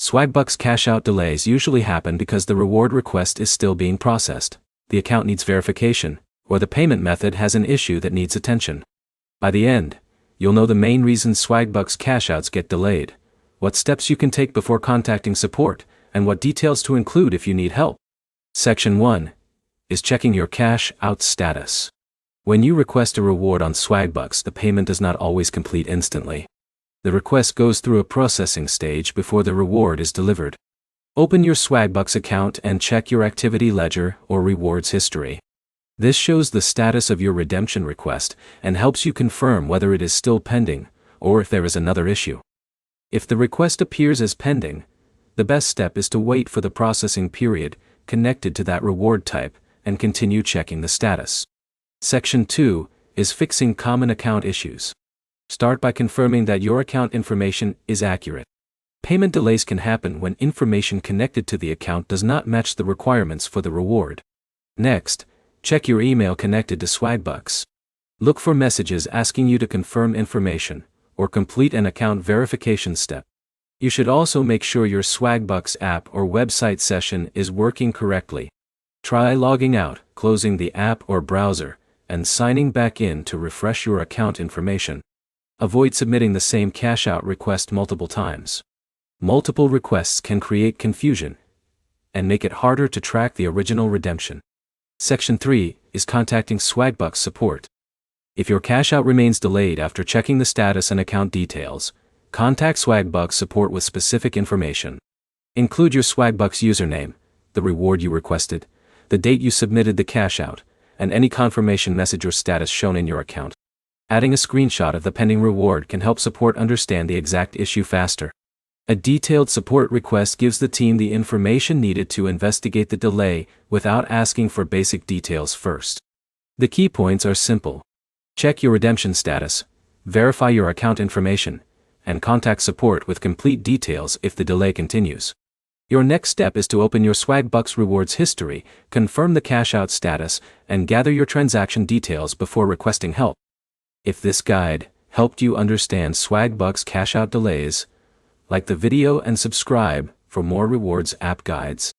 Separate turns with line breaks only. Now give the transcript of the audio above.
Swagbucks cash-out delays usually happen because the reward request is still being processed, the account needs verification, or the payment method has an issue that needs attention. By the end, you'll know the main reasons Swagbucks cash-outs get delayed, what steps you can take before contacting support, and what details to include if you need help. Section 1 is checking your cash-out status. When you request a reward on Swagbucks, the payment does not always complete instantly. The request goes through a processing stage before the reward is delivered. Open your Swagbucks account and check your activity ledger or rewards history. This shows the status of your redemption request and helps you confirm whether it is still pending or if there is another issue. If the request appears as pending, the best step is to wait for the processing period connected to that reward type and continue checking the status. Section 2 is fixing common account issues. Start by confirming that your account information is accurate. Payment delays can happen when information connected to the account does not match the requirements for the reward. Next, check your email connected to Swagbucks. Look for messages asking you to confirm information or complete an account verification step. You should also make sure your Swagbucks app or website session is working correctly. Try logging out, closing the app or browser, and signing back in to refresh your account information. Avoid submitting the same cash-out request multiple times. Multiple requests can create confusion and make it harder to track the original redemption. Section 3 is contacting Swagbucks support. If your cash-out remains delayed after checking the status and account details, contact Swagbucks support with specific information. Include your Swagbucks username, the reward you requested, the date you submitted the cash-out, and any confirmation message or status shown in your account. Adding a screenshot of the pending reward can help support understand the exact issue faster. A detailed support request gives the team the information needed to investigate the delay without asking for basic details first. The key points are simple. Check your redemption status, verify your account information, and contact support with complete details if the delay continues. Your next step is to open your Swagbucks rewards history, confirm the cash-out status, and gather your transaction details before requesting help. If this guide helped you understand Swagbucks cash-out delays, like the video and subscribe for more rewards app guides.